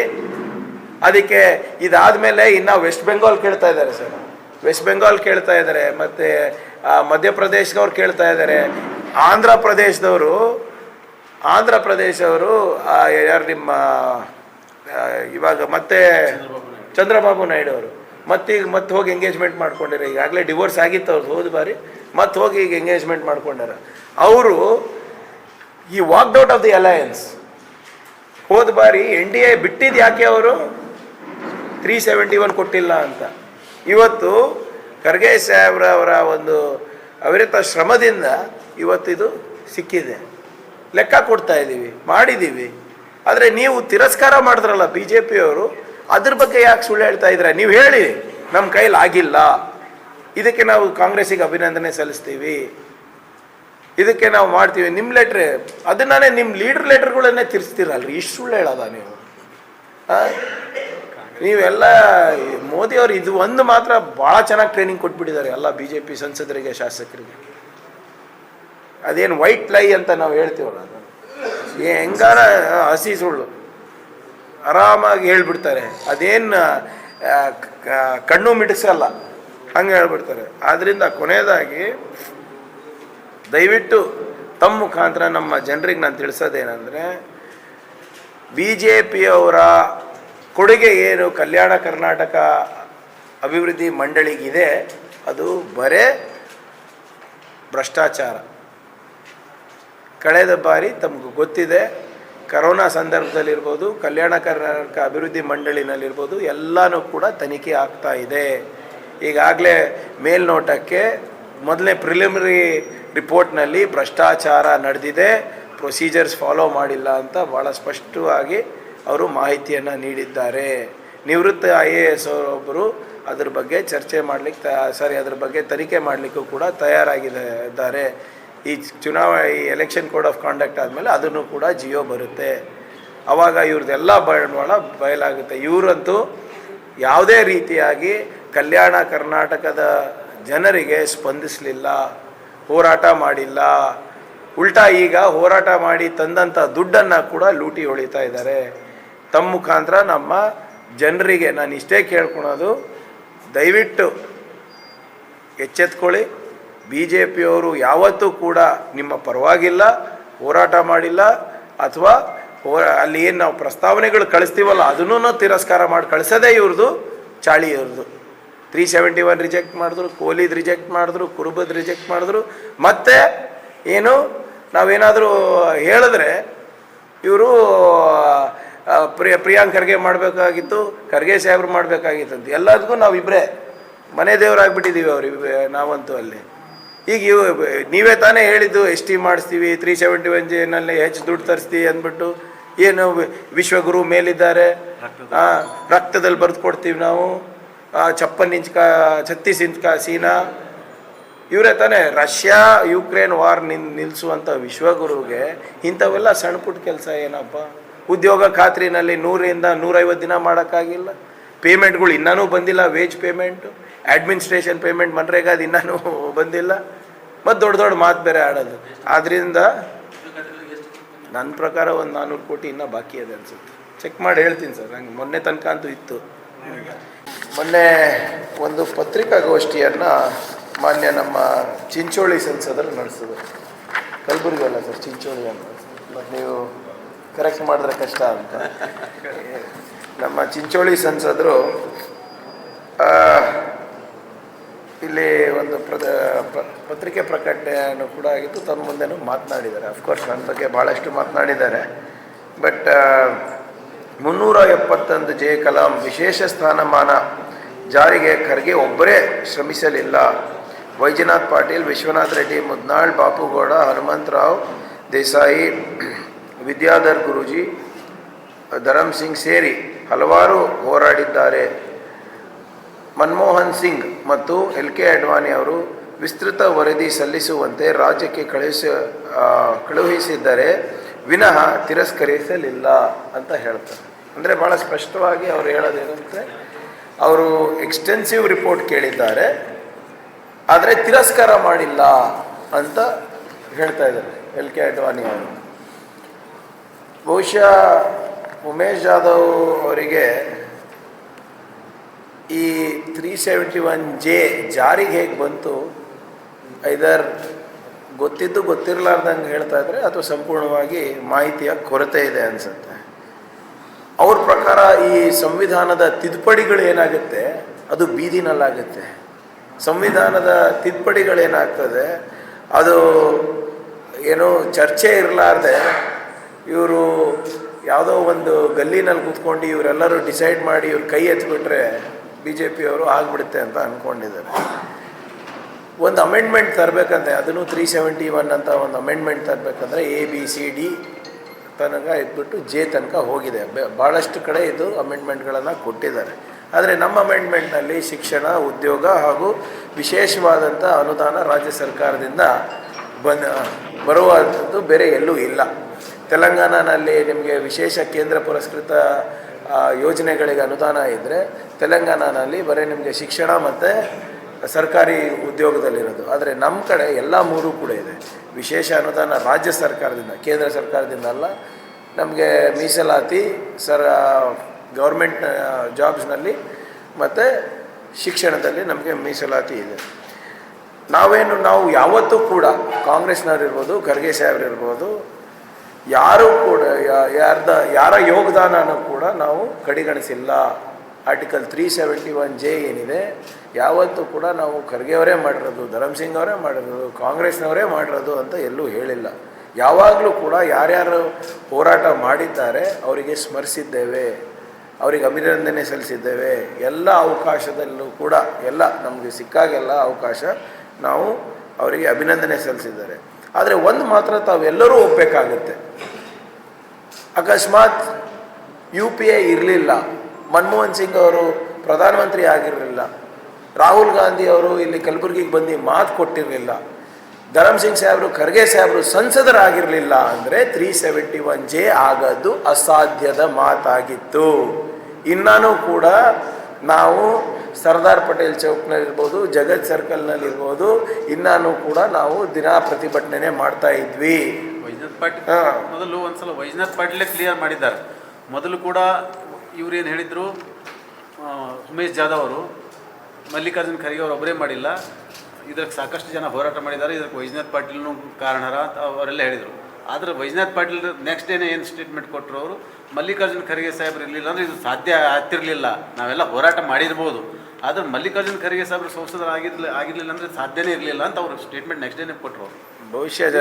ಅದಕ್ಕೆ ಇದಾದಮೇಲೆ ಇನ್ನು ವೆಸ್ಟ್ ಬೆಂಗಾಲ್ ಕೇಳ್ತಾ ಇದ್ದಾರೆ ಸರ್, ವೆಸ್ಟ್ ಬೆಂಗಾಲ್ ಕೇಳ್ತಾ ಇದ್ದಾರೆ, ಮತ್ತು ಮಧ್ಯಪ್ರದೇಶದವ್ರು ಕೇಳ್ತಾ ಇದ್ದಾರೆ, ಆಂಧ್ರ ಪ್ರದೇಶವರು ಯಾರು ನಿಮ್ಮ ಇವಾಗ ಮತ್ತೆ ಚಂದ್ರಬಾಬು ನಾಯ್ಡು ಅವರು ಮತ್ತೆ ಹೋಗಿ ಎಂಗೇಜ್ಮೆಂಟ್ ಮಾಡ್ಕೊಂಡಿದ್ದಾರೆ. ಈಗಾಗಲೇ ಡಿವೋರ್ಸ್ ಆಗಿತ್ತು ಅವ್ರು ಹೋದ ಬಾರಿ, ಮತ್ತೆ ಹೋಗಿ ಈಗ ಎಂಗೇಜ್ಮೆಂಟ್ ಮಾಡ್ಕೊಂಡಾರ. ಅವರು ಈ walked out of the alliance. ಹೋದ ಬಾರಿ NDA ಬಿಟ್ಟಿದ್ದು ಯಾಕೆ ಅವರು 371 ಕೊಟ್ಟಿಲ್ಲ ಅಂತ. ಇವತ್ತು ಖರ್ಗೆ ಸಾಹೇಬ್ರವರ ಒಂದು ಅವಿರತ ಶ್ರಮದಿಂದ ಇವತ್ತಿದು ಸಿಕ್ಕಿದೆ. ಲೆಕ್ಕ ಕೊಡ್ತಾ ಇದ್ದೀವಿ, ಮಾಡಿದ್ದೀವಿ. ಆದರೆ ನೀವು ತಿರಸ್ಕಾರ ಮಾಡಿದ್ರಲ್ಲ BJPಯವರು, ಅದ್ರ ಬಗ್ಗೆ ಯಾಕೆ ಸುಳ್ಳು ಹೇಳ್ತಾ ಇದ್ದೀರಾ? ನೀವು ಹೇಳಿ ನಮ್ಮ ಕೈಲಿ ಆಗಿಲ್ಲ, ಇದಕ್ಕೆ ನಾವು ಕಾಂಗ್ರೆಸ್ಸಿಗೆ ಅಭಿನಂದನೆ ಸಲ್ಲಿಸ್ತೀವಿ, ಇದಕ್ಕೆ ನಾವು ಮಾಡ್ತೀವಿ. ನಿಮ್ಮ ಲೆಟ್ರೆ ಅದನ್ನೇ ನಿಮ್ಮ ಲೀಡರ್ ಲೆಟರ್ಗಳನ್ನೇ ತಿರ್ಸ್ತೀರಲ್ರಿ, ಇಷ್ಟು ಸುಳ್ಳು ಹೇಳೋದ ನೀವು? ನೀವೆಲ್ಲ ಮೋದಿಯವರು ಇದು ಒಂದು ಮಾತ್ರ ಭಾಳ ಚೆನ್ನಾಗಿ ಟ್ರೈನಿಂಗ್ ಕೊಟ್ಬಿಟ್ಟಿದ್ದಾರೆ ಎಲ್ಲ ಬಿ ಜೆ ಪಿ ಸಂಸದರಿಗೆ, ಶಾಸಕರಿಗೆ. ಅದೇನು ವೈಟ್ ಲೈ ಅಂತ ನಾವು ಹೇಳ್ತೀವಲ್ಲ, ಅದು ಹೆಂಗಾರ ಹಸಿ ಸುಳ್ಳು ಆರಾಮಾಗಿ ಹೇಳ್ಬಿಡ್ತಾರೆ. ಅದೇನು ಕಣ್ಣು ಮಿಡಿಸಲ್ಲ, ಹಂಗೆ ಹೇಳ್ಬಿಡ್ತಾರೆ. ಆದ್ದರಿಂದ ಕೊನೆಯದಾಗಿ ದಯವಿಟ್ಟು ತಮ್ಮ ಮುಖಾಂತರ ನಮ್ಮ ಜನರಿಗೆ ನಾನು ತಿಳಿಸೋದೇನೆಂದರೆ, ಬಿ ಜೆ ಪಿಯವರ ಕೊಡುಗೆ ಏನು ಕಲ್ಯಾಣ ಕರ್ನಾಟಕ ಅಭಿವೃದ್ಧಿ ಮಂಡಳಿಗಿದೆ, ಅದು ಬರೇ ಭ್ರಷ್ಟಾಚಾರ. ಕಳೆದ ಬಾರಿ ತಮಗೂ ಗೊತ್ತಿದೆ, ಕರೋನಾ ಸಂದರ್ಭದಲ್ಲಿರ್ಬೋದು, ಕಲ್ಯಾಣ ಕರ್ನಾಟಕ ಅಭಿವೃದ್ಧಿ ಮಂಡಳಿನಲ್ಲಿರ್ಬೋದು, ಎಲ್ಲನೂ ಕೂಡ ತನಿಖೆ ಆಗ್ತಾ ಇದೆ. ಈಗಾಗಲೇ ಮೇಲ್ನೋಟಕ್ಕೆ ಮೊದಲನೇ ಪ್ರಿಲಿಮಿನರಿ ರಿಪೋರ್ಟ್ನಲ್ಲಿ ಭ್ರಷ್ಟಾಚಾರ ನಡೆದಿದೆ, ಪ್ರೊಸೀಜರ್ಸ್ ಫಾಲೋ ಮಾಡಿಲ್ಲ ಅಂತ ಭಾಳ ಸ್ಪಷ್ಟವಾಗಿ ಅವರು ಮಾಹಿತಿಯನ್ನು ನೀಡಿದ್ದಾರೆ. ನಿವೃತ್ತ IAS ಅವರೊಬ್ಬರು ಅದ್ರ ಬಗ್ಗೆ ಚರ್ಚೆ ಮಾಡಲಿಕ್ಕೆ ಅದ್ರ ಬಗ್ಗೆ ತನಿಖೆ ಮಾಡಲಿಕ್ಕೂ ಕೂಡ ತಯಾರಾಗಿದ್ದಾರೆ. ಈ ಎಲೆಕ್ಷನ್ ಕೋಡ್ ಆಫ್ ಕಾಂಡಕ್ಟ್ ಆದಮೇಲೆ ಅದನ್ನು ಕೂಡ ಜಿಯೋ ಬರುತ್ತೆ. ಆವಾಗ ಇವ್ರದ್ದೆಲ್ಲ ಬಂಡವಾಳ ಬಯಲಾಗುತ್ತೆ. ಇವರಂತೂ ಯಾವುದೇ ರೀತಿಯಾಗಿ ಕಲ್ಯಾಣ ಕರ್ನಾಟಕದ ಜನರಿಗೆ ಸ್ಪಂದಿಸಲಿಲ್ಲ, ಹೋರಾಟ ಮಾಡಿಲ್ಲ. ಉಲ್ಟಾ ಈಗ ಹೋರಾಟ ಮಾಡಿ ತಂದಂಥ ದುಡ್ಡನ್ನು ಕೂಡ ಲೂಟಿ ಹೊಳಿತಾ ಇದ್ದಾರೆ. ತಮ್ಮ ಮುಖಾಂತರ ನಮ್ಮ ಜನರಿಗೆ ನಾನು ಇಷ್ಟೇ ಕೇಳ್ಕೊಳೋದು, ದಯವಿಟ್ಟು ಎಚ್ಚೆತ್ಕೊಳ್ಳಿ. ಬಿ ಜೆ ಪಿಯವರು ಯಾವತ್ತೂ ಕೂಡ ನಿಮ್ಮ ಪರವಾಗಿಲ್ಲ, ಹೋರಾಟ ಮಾಡಿಲ್ಲ. ಅಥವಾ ಅಲ್ಲಿ ಏನು ನಾವು ಪ್ರಸ್ತಾವನೆಗಳು ಕಳಿಸ್ತೀವಲ್ಲ ಅದನ್ನೂ ತಿರಸ್ಕಾರ ಮಾಡಿ ಕಳಿಸೋದೇ ಇವ್ರದ್ದು ಚಾಳಿ. ಇವ್ರದ್ದು 371 ರಿಜೆಕ್ಟ್ ಮಾಡಿದ್ರು, ಕೋಲಿದು ರಿಜೆಕ್ಟ್ ಮಾಡಿದ್ರು, ಕುರುಬದ್ ರಿಜೆಕ್ಟ್ ಮಾಡಿದ್ರು. ಮತ್ತು ಏನು ನಾವೇನಾದರೂ ಹೇಳಿದ್ರೆ ಇವರು ಪ್ರಿಯಾಂಕ್ ಖರ್ಗೆ ಮಾಡಬೇಕಾಗಿತ್ತು, ಖರ್ಗೆ ಸಾಹೇಬ್ರು ಮಾಡಬೇಕಾಗಿತ್ತು ಅಂತ. ಎಲ್ಲದಕ್ಕೂ ನಾವಿಬ್ಬರೇ ಮನೆ ದೇವರಾಗ್ಬಿಟ್ಟಿದ್ದೀವಿ ನಾವಂತೂ ಅಲ್ಲಿ. ಈಗ ನೀವೇ ತಾನೇ ಹೇಳಿದ್ದು ST ಮಾಡಿಸ್ತೀವಿ, 371Jನಲ್ಲಿ ಹೆಚ್ಚು ದುಡ್ಡು ತರಿಸ್ತೀವಿ ಅಂದ್ಬಿಟ್ಟು. ಏನು ವಿಶ್ವಗುರು ಮೇಲಿದ್ದಾರೆ, ರಕ್ತದಲ್ಲಿ ಬರೆದು ಕೊಡ್ತೀವಿ ನಾವು, 56 ಇಂಚ್ 36 ಇಂಚ್ ಸೀನಾ. ಇವರೇ ತಾನೇ ರಷ್ಯಾ ಯುಕ್ರೇನ್ ವಾರ್ ನಿಲ್ಲಿಸುವಂಥ ವಿಶ್ವಗುರುಗೆ ಇಂಥವೆಲ್ಲ ಸಣ್ಣ ಪುಟ್ಟ ಕೆಲಸ ಏನಪ್ಪ? ಉದ್ಯೋಗ ಖಾತ್ರಿನಲ್ಲಿ 100ರಿಂದ 150 ದಿನ ಮಾಡೋಕ್ಕಾಗಿಲ್ಲ. ಪೇಮೆಂಟ್ಗಳು ಇನ್ನೂ ಬಂದಿಲ್ಲ, ವೇಜ್ ಪೇಮೆಂಟು, ಅಡ್ಮಿನಿಸ್ಟ್ರೇಷನ್ ಪೇಮೆಂಟ್, ಮನ್ರೇಗಾದ ಇನ್ನೂ ಬಂದಿಲ್ಲ. ಮತ್ತು ದೊಡ್ಡ ದೊಡ್ಡ ಮಾತು ಬೇರೆ ಆಡೋದು. ಆದ್ದರಿಂದ ನನ್ನ ಪ್ರಕಾರ ಒಂದು 400 ಕೋಟಿ ಇನ್ನೂ ಬಾಕಿ ಇದೆ ಅನಿಸುತ್ತೆ. ಚೆಕ್ ಮಾಡಿ ಹೇಳ್ತೀನಿ ಸರ್. ನಂಗೆ ಮೊನ್ನೆ ತನಕ ಅಂತೂ ಇತ್ತು. ಮೊನ್ನೆ ಒಂದು ಪತ್ರಿಕಾಗೋಷ್ಠಿಯನ್ನು ಮಾನ್ಯ ನಮ್ಮ ಚಿಂಚೋಳಿ ಸಂಸದರು ನಡೆಸಿದ್ರು. ಕಲಬುರಗಿ ಅಲ್ಲ ಸರ್, ಚಿಂಚೋಳಿ ಅಂತ. ಮತ್ತು ನೀವು ಕರೆಕ್ಟ್ ಮಾಡಿದ್ರೆ ಕಷ್ಟ ಅಂತ. ನಮ್ಮ ಚಿಂಚೋಳಿ ಸಂಸದರು ಇಲ್ಲಿ ಒಂದು ಪತ್ರಿಕೆ ಪ್ರಕಟಣೆಯನ್ನು ಕೂಡ ಆಗಿತ್ತು. ತಮ್ಮ ಮುಂದೆನೂ ಮಾತನಾಡಿದ್ದಾರೆ. ಅಫ್ಕೋರ್ಸ್ ನನ್ನ ಬಗ್ಗೆ ಭಾಳಷ್ಟು ಮಾತನಾಡಿದ್ದಾರೆ. ಬಟ್ 371 J ಕಲಾಂ ವಿಶೇಷ ಸ್ಥಾನಮಾನ ಜಾರಿಗೆ ಖರ್ಗೆ ಒಬ್ಬರೇ ಶ್ರಮಿಸಲಿಲ್ಲ. ವೈಜನಾಥ್ ಪಾಟೀಲ್, ವಿಶ್ವನಾಥ್ ರೆಡ್ಡಿ, ಮುದ್ನಾಳ್, ಬಾಪುಗೌಡ, ಹನುಮಂತರಾವ್ ದೇಸಾಯಿ, ವಿದ್ಯಾಧರ್ ಗುರೂಜಿ, ಧರಮ್ ಸಿಂಗ್ ಸೇರಿ ಹಲವಾರು ಹೋರಾಡಿದ್ದಾರೆ. ಮನಮೋಹನ್ ಸಿಂಗ್ ಮತ್ತು LK ಅಡ್ವಾಣಿ ಅವರು ವಿಸ್ತೃತ ವರದಿ ಸಲ್ಲಿಸುವಂತೆ ರಾಜ್ಯಕ್ಕೆ ಕಳುಹಿಸಿದ್ದರೆ ವಿನಃ ತಿರಸ್ಕರಿಸಲಿಲ್ಲ ಅಂತ ಹೇಳ್ತಾರೆ. ಅಂದರೆ ಭಾಳ ಸ್ಪಷ್ಟವಾಗಿ ಅವರು ಹೇಳೋದೇನಂತೆ, ಅವರು ಎಕ್ಸ್ಟೆನ್ಸಿವ್ ರಿಪೋರ್ಟ್ ಕೇಳಿದ್ದಾರೆ, ಆದರೆ ತಿರಸ್ಕಾರ ಮಾಡಿಲ್ಲ ಅಂತ ಹೇಳ್ತಾ ಇದ್ದಾರೆ LK ಅಡ್ವಾಣಿ ಅವರು. ಬಹುಶಃ ಉಮೇಶ್ ಜಾಧವ್ ಅವರಿಗೆ ಈ 371J ಜಾರಿಗೆ ಹೇಗೆ ಬಂತು, ಐದರ್ ಗೊತ್ತಿದ್ದು ಗೊತ್ತಿರಲಾರ್ದಂಗೆ ಹೇಳ್ತಾ ಇದ್ದಾರೆ ಅಥವಾ ಸಂಪೂರ್ಣವಾಗಿ ಮಾಹಿತಿಯ ಕೊರತೆ ಇದೆ ಅನಿಸುತ್ತೆ. ಅವ್ರ ಪ್ರಕಾರ ಈ ಸಂವಿಧಾನದ ತಿದ್ದುಪಡಿಗಳು ಏನಾಗುತ್ತೆ ಅದು ಬೀದಿನಲ್ಲಾಗುತ್ತೆ. ಸಂವಿಧಾನದ ತಿದ್ದುಪಡಿಗಳೇನಾಗ್ತದೆ ಅದು ಏನು ಚರ್ಚೆ ಇರಲಾರ್ದೆ ಇವರು ಯಾವುದೋ ಒಂದು ಗಲ್ಲಿನಲ್ಲಿ ಕೂತ್ಕೊಂಡು ಇವರೆಲ್ಲರೂ ಡಿಸೈಡ್ ಮಾಡಿ ಇವ್ರು ಕೈ ಎತ್ತಿಬಿಟ್ರೆ BJP ಅವರು ಆಗಿಬಿಡುತ್ತೆ ಅಂತ ಅಂದ್ಕೊಂಡಿದ್ದಾರೆ. ಒಂದು ಅಮೆಂಡ್ಮೆಂಟ್ ತರಬೇಕಂದ್ರೆ ಅದನ್ನು 371 ಅಂತ ಒಂದು ಅಮೆಂಡ್ಮೆಂಟ್ ತರಬೇಕಂದ್ರೆ ABCD ತನಕ ಇದ್ಬಿಟ್ಟು J ತನಕ ಹೋಗಿದೆ. ಭಾಳಷ್ಟು ಕಡೆ ಇದು ಅಮೆಂಡ್ಮೆಂಟ್ಗಳನ್ನು ಕೊಟ್ಟಿದ್ದಾರೆ. ಆದರೆ ನಮ್ಮ ಅಮೆಂಡ್ಮೆಂಟ್ನಲ್ಲಿ ಶಿಕ್ಷಣ, ಉದ್ಯೋಗ ಹಾಗೂ ವಿಶೇಷವಾದಂಥ ಅನುದಾನ ರಾಜ್ಯ ಸರ್ಕಾರದಿಂದ ಬರುವಂಥದ್ದು ಬೇರೆ ಎಲ್ಲೂ ಇಲ್ಲ. ತೆಲಂಗಾಣನಲ್ಲಿ ನಿಮಗೆ ವಿಶೇಷ ಕೇಂದ್ರ ಪುರಸ್ಕೃತ ಯೋಜನೆಗಳಿಗೆ ಅನುದಾನ ಇದ್ದರೆ ತೆಲಂಗಾಣನಲ್ಲಿ ಬರೀ ನಿಮಗೆ ಶಿಕ್ಷಣ ಮತ್ತು ಸರ್ಕಾರಿ ಉದ್ಯೋಗದಲ್ಲಿರೋದು. ಆದರೆ ನಮ್ಮ ಕಡೆ ಎಲ್ಲ ಮೂರೂ ಕೂಡ ಇದೆ. ವಿಶೇಷ ಅನುದಾನ ರಾಜ್ಯ ಸರ್ಕಾರದಿಂದ, ಕೇಂದ್ರ ಸರ್ಕಾರದಿಂದ ಅಲ್ಲ, ನಮಗೆ ಮೀಸಲಾತಿ ಗೌರ್ಮೆಂಟ್ ಜಾಬ್ಸ್ನಲ್ಲಿ ಮತ್ತು ಶಿಕ್ಷಣದಲ್ಲಿ ನಮಗೆ ಮೀಸಲಾತಿ ಇದೆ. ನಾವು ಯಾವತ್ತೂ ಕೂಡ ಕಾಂಗ್ರೆಸ್ನವ್ರಿರ್ಬೋದು, ಖರ್ಗೆ ಸಾಹೇಬ್ರಿರ್ಬೋದು, ಯಾರೂ ಕೂಡ ಯಾರ ಯೋಗದಾನನೂ ಕೂಡ ನಾವು ಕಡೆಗಣಿಸಿಲ್ಲ. ಆರ್ಟಿಕಲ್ 371J ಏನಿದೆ, ಯಾವತ್ತೂ ಕೂಡ ನಾವು ಖರ್ಗೆಯವರೇ ಮಾಡಿರೋದು, ಧರಮ್ ಅವರೇ ಮಾಡಿರೋದು, ಕಾಂಗ್ರೆಸ್ನವರೇ ಮಾಡಿರೋದು ಅಂತ ಎಲ್ಲೂ ಹೇಳಿಲ್ಲ. ಯಾವಾಗಲೂ ಕೂಡ ಯಾರ್ಯಾರು ಹೋರಾಟ ಮಾಡಿದ್ದಾರೆ ಅವರಿಗೆ ಸ್ಮರಿಸಿದ್ದೇವೆ, ಅವರಿಗೆ ಅಭಿನಂದನೆ ಸಲ್ಲಿಸಿದ್ದೇವೆ. ಎಲ್ಲ ಅವಕಾಶದಲ್ಲೂ ಕೂಡ ನಮಗೆ ಸಿಕ್ಕಾಗೆಲ್ಲ ಅವಕಾಶ ನಾವು ಅವರಿಗೆ ಅಭಿನಂದನೆ ಸಲ್ಲಿಸಿದ್ದಾರೆ. ಆದರೆ ಒಂದು ಮಾತ್ರ ತಾವೆಲ್ಲರೂ ಒಪ್ಪಬೇಕಾಗುತ್ತೆ, ಅಕಸ್ಮಾತ್ UPA ಇರಲಿಲ್ಲ, ಮನಮೋಹನ್ ಸಿಂಗ್ ಅವರು ಪ್ರಧಾನಮಂತ್ರಿ ಆಗಿರಲಿಲ್ಲ, ರಾಹುಲ್ ಗಾಂಧಿ ಅವರು ಇಲ್ಲಿ ಕಲಬುರಗಿಗೆ ಬಂದು ಮಾತು ಕೊಟ್ಟಿರಲಿಲ್ಲ, ಧರಮ್ ಸಾಹೇಬರು, ಖರ್ಗೆ ಸಾಹೇಬರು ಸಂಸದರಾಗಿರಲಿಲ್ಲ ಅಂದರೆ 371J ಆಗೋದು ಅಸಾಧ್ಯದ ಮಾತಾಗಿತ್ತು. ಇನ್ನೂ ಕೂಡ ನಾವು ಸರ್ದಾರ್ ಪಟೇಲ್ ಚೌಕ್ನಲ್ಲಿರ್ಬೋದು, ಜಗತ್ ಸರ್ಕಲ್ನಲ್ಲಿರ್ಬೋದು, ಇನ್ನೂ ಕೂಡ ನಾವು ದಿನಾ ಪ್ರತಿಭಟನೆ ಮಾಡ್ತಾ ಇದ್ವಿ. ವೈಜನಾಥ್ ಪಾಟೀಲ್ ಮೊದಲು ಒಂದ್ಸಲ ವೈಜನಾಥ್ ಪಾಟೀಲೇ ಕ್ಲಿಯರ್ ಮಾಡಿದ್ದಾರೆ. ಮೊದಲು ಕೂಡ ಇವ್ರೇನು ಹೇಳಿದರು, ಉಮೇಶ್ ಜಾಧವ್ ಅವರು, ಮಲ್ಲಿಕಾರ್ಜುನ್ ಖರ್ಗೆ ಅವರು ಒಬ್ಬರೇ ಮಾಡಿಲ್ಲ, ಇದಕ್ಕೆ ಸಾಕಷ್ಟು ಜನ ಹೋರಾಟ ಮಾಡಿದ್ದಾರೆ, ಇದಕ್ಕೆ ವೈಜನಾಥ್ ಪಾಟೀಲ್ನೂ ಕಾರಣರ ಅಂತ ಅವರೆಲ್ಲ ಹೇಳಿದರು. ಆದರೆ ವೈಜನಾಥ್ ಪಾಟೀಲ್ ನೆಕ್ಸ್ಟ್ ಡೇನೇ ಏನು ಸ್ಟೇಟ್ಮೆಂಟ್ ಕೊಟ್ಟರು ಅವರು, ಮಲ್ಲಿಕಾರ್ಜುನ್ ಖರ್ಗೆ ಸಾಹೇಬ್ರು ಇರಲಿಲ್ಲ ಅಂದರೆ ಇದು ಸಾಧ್ಯ ಆಗ್ತಿರಲಿಲ್ಲ, ನಾವೆಲ್ಲ ಹೋರಾಟ ಮಾಡಿರ್ಬೋದು, ಆದರೆ ಮಲ್ಲಿಕಾರ್ಜುನ್ ಖರ್ಗೆ ಸಾಹೇಬ್ರು ಸಂಸದರು ಆಗಿರಲಿಲ್ಲ ಅಂದರೆ ಸಾಧ್ಯನೇ ಇರಲಿಲ್ಲ ಅಂತ ಅವರು ಸ್ಟೇಟ್ಮೆಂಟ್ ನೆಕ್ಸ್ಟ್ ಡೇನೇ ಕೊಟ್ಟರು. ಬಹುಶಃ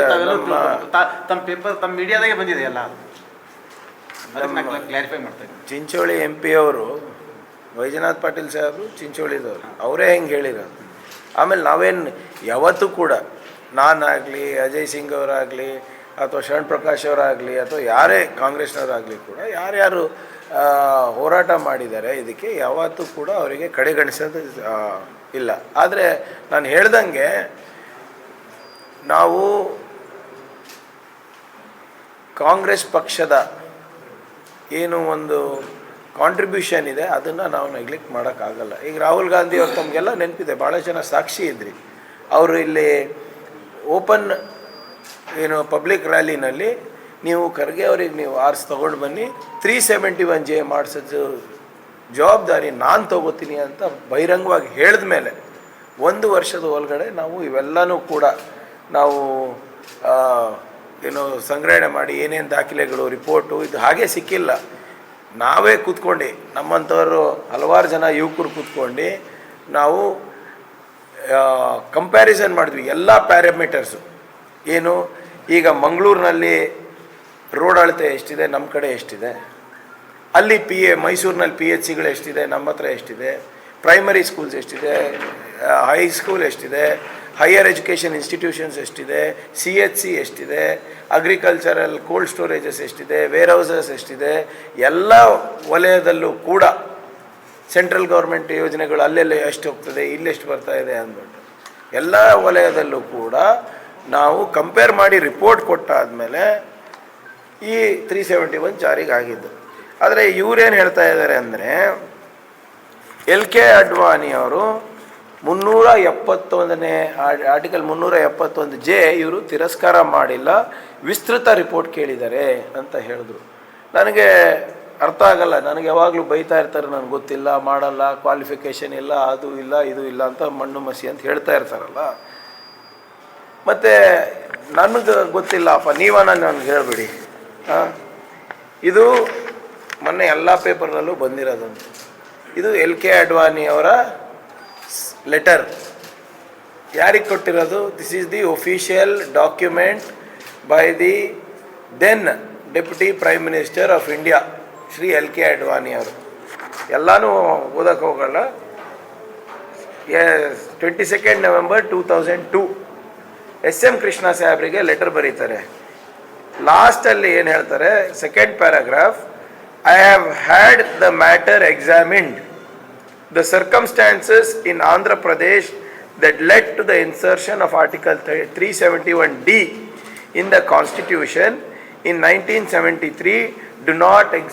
ತಮ್ಮ ಪೇಪರ್, ತಮ್ಮ ಮೀಡಿಯಾದಾಗೆ ಬಂದಿದೆ ಎಲ್ಲ, ಕ್ಲಾರಿಫೈ ಮಾಡ್ತಾ ಇದ್ದೀನಿ. ಚಿಂಚೋಳಿ MP ಅವರು, ವೈಜನಾಥ್ ಪಾಟೀಲ್ ಸಾಹೇಬರು ಚಿಂಚೋಳಿದವರು, ಅವರೇ ಹೆಂಗೆ ಹೇಳಿರೋದು. ಆಮೇಲೆ ನಾವೇನು ಯಾವತ್ತೂ ಕೂಡ, ನಾನಾಗಲಿ, ಅಜಯ್ ಸಿಂಗ್ ಅವರಾಗಲಿ, ಅಥವಾ ಶರಣ್ ಪ್ರಕಾಶ್ ಅವರಾಗಲಿ, ಅಥವಾ ಯಾರೇ ಕಾಂಗ್ರೆಸ್ನವರಾಗಲಿ ಕೂಡ ಯಾರ್ಯಾರು ಹೋರಾಟ ಮಾಡಿದ್ದಾರೆ ಇದಕ್ಕೆ ಯಾವತ್ತೂ ಕೂಡ ಅವರಿಗೆ ಕಡೆಗಣಿಸೋದು ಇಲ್ಲ. ಆದರೆ ನಾನು ಹೇಳ್ದಂಗೆ ನಾವು ಕಾಂಗ್ರೆಸ್ ಪಕ್ಷದ ಏನು ಒಂದು ಕಾಂಟ್ರಿಬ್ಯೂಷನ್ ಇದೆ ಅದನ್ನು ನಾವು ನೆಗ್ಲೆಕ್ಟ್ ಮಾಡೋಕ್ಕಾಗಲ್ಲ. ಈಗ ರಾಹುಲ್ ಗಾಂಧಿ ಅವ್ರು ತಮಗೆಲ್ಲ ನೆನಪಿದೆ, ಭಾಳ ಜನ ಸಾಕ್ಷಿ ಇದ್ರಿ. ಅವರು ಇಲ್ಲಿ ಓಪನ್ ಪಬ್ಲಿಕ್ ರ್ಯಾಲಿನಲ್ಲಿ ನೀವು ಖರ್ಗೆ ಅವ್ರಿಗೆ ನೀವು ಆರಿಸಿ ತೊಗೊಂಡು ಬನ್ನಿ, 371J ಮಾಡಿಸೋದು ಜವಾಬ್ದಾರಿ ನಾನು ತೊಗೋತೀನಿ ಅಂತ ಬಹಿರಂಗವಾಗಿ ಹೇಳಿದ ಮೇಲೆ 1 ವರ್ಷದ ಒಳಗಡೆ ನಾವು ಇವೆಲ್ಲನೂ ಕೂಡ ನಾವು ಸಂಗ್ರಹಣೆ ಮಾಡಿ ಏನೇನು ದಾಖಲೆಗಳು, ರಿಪೋರ್ಟು ಇದು ಹಾಗೆ ಸಿಕ್ಕಿಲ್ಲ. ನಾವೇ ಕೂತ್ಕೊಂಡು, ನಮ್ಮಂಥವರು ಹಲವಾರು ಜನ ಯುವಕರು ಕೂತ್ಕೊಂಡು ನಾವು ಕಂಪ್ಯಾರಿಸನ್ ಮಾಡಿದ್ವಿ ಎಲ್ಲ ಪ್ಯಾರಾಮೀಟರ್ಸು. ಏನು ಈಗ ಮಂಗಳೂರಿನಲ್ಲಿ ರೋಡ್ ಅಳತೆ ಎಷ್ಟಿದೆ, ನಮ್ಮ ಕಡೆ ಎಷ್ಟಿದೆ, ಅಲ್ಲಿ ಮೈಸೂರಿನಲ್ಲಿ PHCಗಳು ಎಷ್ಟಿದೆ, ನಮ್ಮ ಹತ್ರ ಎಷ್ಟಿದೆ, ಪ್ರೈಮರಿ ಸ್ಕೂಲ್ಸ್ ಎಷ್ಟಿದೆ, ಹೈಸ್ಕೂಲ್ ಎಷ್ಟಿದೆ, ಹೈಯರ್ ಎಜುಕೇಷನ್ ಇನ್ಸ್ಟಿಟ್ಯೂಷನ್ಸ್ ಎಷ್ಟಿದೆ, CHC ಎಷ್ಟಿದೆ, ಅಗ್ರಿಕಲ್ಚರಲ್ ಕೋಲ್ಡ್ ಸ್ಟೋರೇಜಸ್ ಎಷ್ಟಿದೆ, ವೇರ್ ಹೌಸಸ್ ಎಷ್ಟಿದೆ, ಎಲ್ಲ ವಲಯದಲ್ಲೂ ಕೂಡ ಸೆಂಟ್ರಲ್ ಗೌರ್ಮೆಂಟ್ ಯೋಜನೆಗಳು ಅಲ್ಲೆಲ್ಲ ಎಷ್ಟು ಹೋಗ್ತದೆ, ಇಲ್ಲೆಷ್ಟು ಬರ್ತಾ ಇದೆ ಅಂದ್ಬಿಟ್ಟು ಎಲ್ಲ ವಲಯದಲ್ಲೂ ಕೂಡ ನಾವು ಕಂಪೇರ್ ಮಾಡಿ ರಿಪೋರ್ಟ್ ಕೊಟ್ಟಾದಮೇಲೆ ಈ 371 ಜಾರಿಗೆ ಆಗಿದ್ದು. ಆದರೆ ಇವರೇನು ಹೇಳ್ತಾ ಇದ್ದಾರೆ ಅಂದರೆ, LK ಅಡ್ವಾಣಿ ಅವರು 371ನೇ ಆರ್ಟಿಕಲ್ 371J ಇವರು ತಿರಸ್ಕಾರ ಮಾಡಿಲ್ಲ, ವಿಸ್ತೃತ ರಿಪೋರ್ಟ್ ಕೇಳಿದ್ದಾರೆ ಅಂತ ಹೇಳಿದ್ರು. ನನಗೆ ಅರ್ಥ ಆಗಲ್ಲ, ನನಗೆ ಯಾವಾಗಲೂ ಬೈತಾ ಇರ್ತಾರೆ, ನನಗೆ ಗೊತ್ತಿಲ್ಲ, ಮಾಡಲ್ಲ, ಕ್ವಾಲಿಫಿಕೇಷನ್ ಇಲ್ಲ, ಅದು ಇಲ್ಲ, ಇದು ಇಲ್ಲ ಅಂತ ಮಣ್ಣು ಮಸಿ ಅಂತ ಹೇಳ್ತಾ ಇರ್ತಾರಲ್ಲ. ಮತ್ತು ನನಗೆ ಗೊತ್ತಿಲ್ಲಪ್ಪ, ನನಗೆ ಹೇಳ್ಬಿಡಿ. ಇದು ಮೊನ್ನೆ ಎಲ್ಲ ಪೇಪರ್ನಲ್ಲೂ ಬಂದಿರೋದಂತ. ಇದು LK ಅಡ್ವಾಣಿ ಅವರ ಲೆಟರ್. ಯಾರಿಗೆ ಕೊಟ್ಟಿರೋದು? This is the official document by the then deputy prime minister of India Shri LK Advani ಅವರು. ಎಲ್ಲನೂ ಓದಕ್ಕೆ ಹೋಗಲ್ಲ. 22 ನವೆಂಬರ್ 2002 SM ಕೃಷ್ಣ ಸಾಹೇಬ್ರಿಗೆ ಲೆಟರ್ ಬರೀತಾರೆ. ಲಾಸ್ಟಲ್ಲಿ ಏನು ಹೇಳ್ತಾರೆ, second paragraph, I have had the matter examined, the circumstances in Andhra Pradesh that led to the insertion of Article 371D in the Constitution in 1973 do not exist.